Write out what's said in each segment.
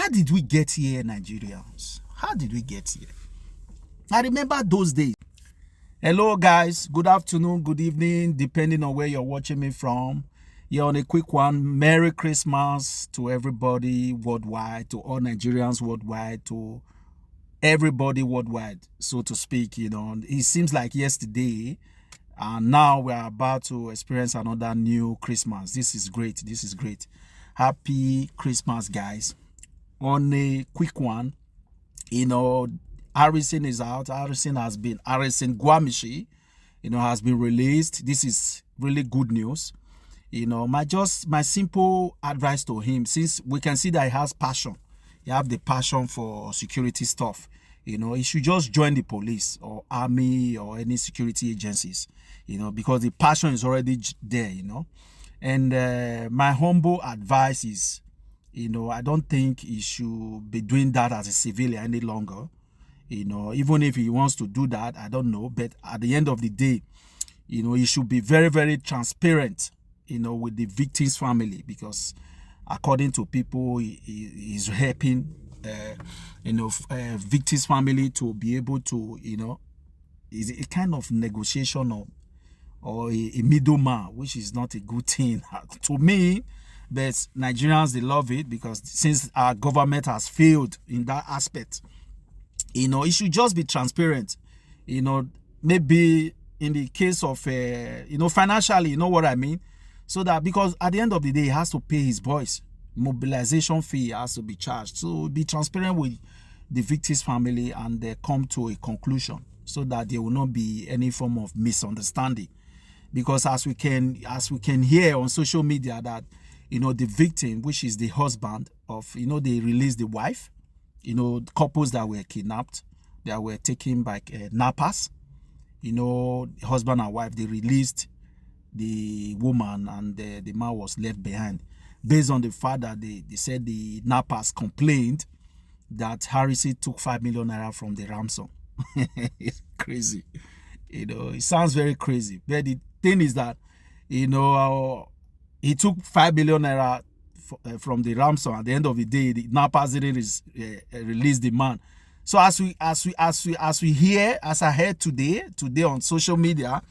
How did we get here, Nigerians? How did we get here? I remember those days. Hello, guys. Good afternoon, good evening, depending on where you're watching me from. You're on a quick one. Merry Christmas to everybody worldwide, to all Nigerians worldwide, to everybody worldwide, so to speak. You know, it seems like yesterday, and now we're about to experience another new Christmas. This is great. This is great. Happy Christmas, guys. On a quick one, you know, Harrison is out. Harrison Gwamishi, you know, has been released. This is really good news. You know, my simple advice to him, since we can see that he has passion, he have the passion for security stuff. You know, he should just join the police or army or any security agencies, you know, because the passion is already there, you know. And my humble advice is, you know, I don't think he should be doing that as a civilian any longer. You know, even if he wants to do that, I don't know. But at the end of the day, you know, he should be very, very transparent, you know, with the victim's family, because according to people, he's helping, you know, victim's family to be able to, you know, is a kind of negotiation or a middleman, which is not a good thing to me. But Nigerians, they love it, because since our government has failed in that aspect, you know, it should just be transparent. You know, maybe in the case of, you know, financially, you know what I mean? So that, because at the end of the day, he has to pay his boys. Mobilization fee has to be charged. So be transparent with the victim's family and they come to a conclusion, so that there will not be any form of misunderstanding. Because as we can hear on social media that, you know, the victim, which is the husband of, you know, they released the wife, you know, couples that were kidnapped, that were taken by nappers, you know, husband and wife, they released the woman and the man was left behind. Based on the fact that they said the nappers complained that Harrison took 5 million naira from the ransom. It's crazy. You know, it sounds very crazy. But the thing is that, you know, he took 5 million naira from the ransom. At the end of the day, the nappers didn't release the man. So as I heard today on social media,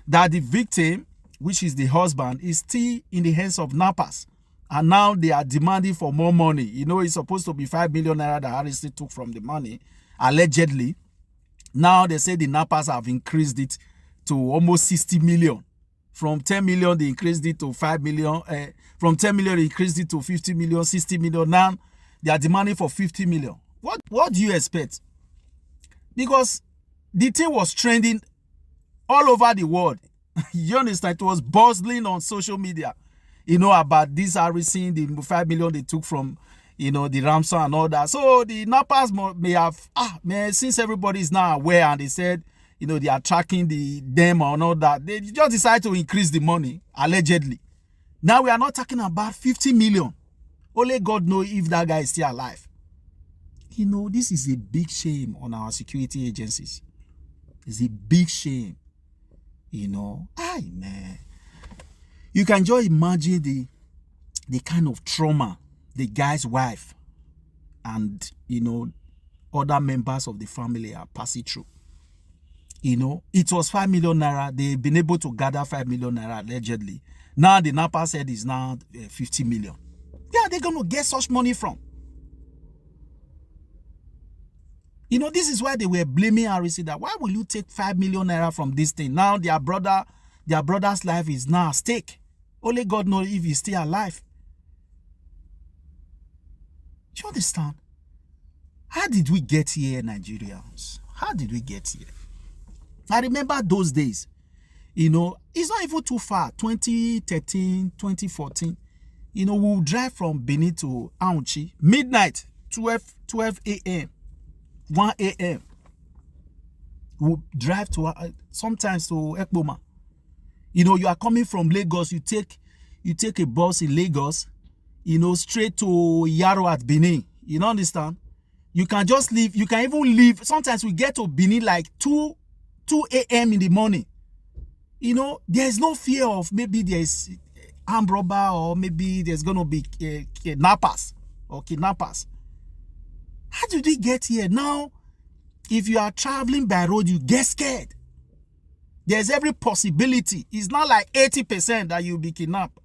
that the victim, which is the husband, is still in the hands of nappers, and now they are demanding for more money. You know, it's supposed to be 5 million naira that Harrison took from the money, allegedly. Now they say the nappers have increased it to almost 60 million. From 10 million, they increased it to 5 million. From 10 million, they increased it to 50 million, 60 million. Now, they are demanding for 50 million. What do you expect? Because the thing was trending all over the world. You understand? It was bustling on social media, you know, about this Harrison, the 5 million they took from, you know, the ransom and all that. So the nappers may have, since everybody is now aware and they said, you know, they are tracking them and all that, they just decide to increase the money, allegedly. Now we are not talking about 50 million. Only God knows if that guy is still alive. You know, this is a big shame on our security agencies. It's a big shame. You know, man. You can just imagine the kind of trauma the guy's wife and, you know, other members of the family are passing through. You know, it was 5 million naira. They've been able to gather 5 million naira allegedly. Now the napper said it's now 50 million. Yeah, they're going to get such money from. You know, this is why they were blaming Harrison that why will you take 5 million naira from this thing? Now their brother's life is now at stake. Only God knows if he's still alive. Do you understand? How did we get here, Nigerians? How did we get here? I remember those days. You know, it's not even too far. 2013, 2014. You know, we'll drive from Benin to Aunchi. Midnight, 12 a.m. 1 a.m. We'll drive to, sometimes to Ekboma. You know, you are coming from Lagos. You take a bus in Lagos, you know, straight to Yaro at Benin. You don't understand? You can just leave. You can even leave. Sometimes we get to Benin like 2 a.m. in the morning. You know, there's no fear of maybe there's armed robber or maybe there's going to be kidnappers or kidnappers. How did we get here? Now, if you are traveling by road, you get scared. There's every possibility. It's not like 80% that you'll be kidnapped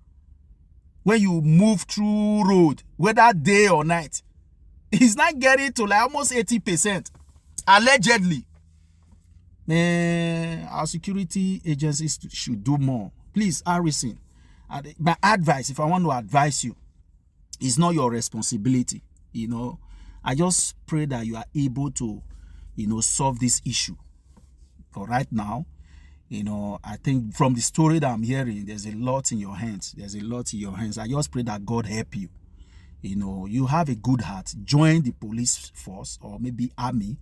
when you move through road, whether day or night. It's not getting to like almost 80%. Allegedly. Man, our security agencies should do more. Please, Harrison, my advice, if I want to advise you, it's not your responsibility. You know, I just pray that you are able to, you know, solve this issue. For right now, you know, I think from the story that I'm hearing, there's a lot in your hands. There's a lot in your hands. I just pray that God help you. You know, you have a good heart. Join the police force or maybe army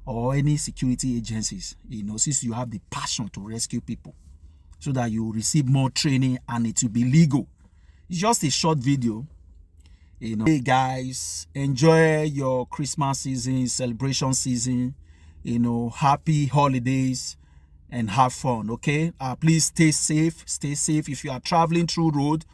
or any security agencies, you know, since you have the passion to rescue people, so that you receive more training and it will be legal. It's just a short video. You know, hey guys, enjoy your Christmas season, celebration season, you know, happy holidays and have fun, okay? Please stay safe. Stay safe. If you are traveling through road,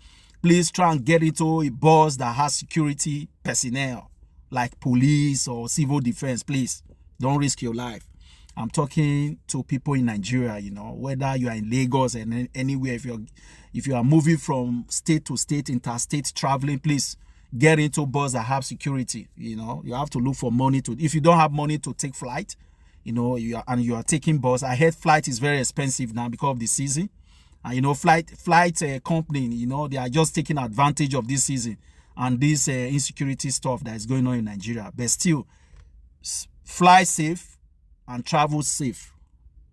please try and get into a bus that has security personnel like police or civil defense. Please don't risk your life. I'm talking to people in Nigeria, you know, whether you are in Lagos and anywhere. If you are moving from state to state, interstate traveling, please get into bus that have security. You know, you have to look for money to. If you don't have money to take flight, you know, you are taking bus. I heard flight is very expensive now because of the season. And you know, flight company, you know, they are just taking advantage of this season and this insecurity stuff that is going on in Nigeria. But still, fly safe and travel safe.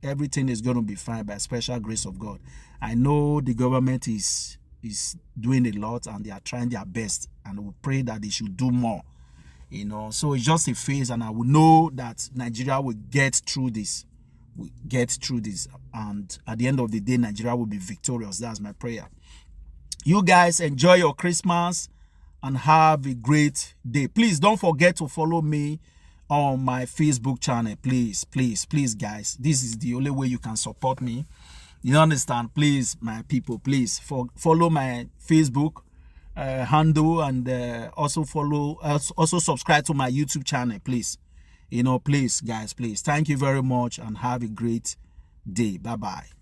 Everything is going to be fine by special grace of God. I know the government is doing a lot and they are trying their best, and we pray that they should do more. You know, so it's just a phase, and I will know that Nigeria will get through this. We get through this, and at the end of the day, Nigeria will be victorious. That's my prayer. You guys enjoy your Christmas and have a great day. Please don't forget to follow me on my Facebook channel. Please guys, this is the only way you can support me. You understand? Please, my people, please follow my Facebook handle, and also subscribe to my YouTube channel, please. You know, please guys, please. Thank you very much and have a great day. Bye bye.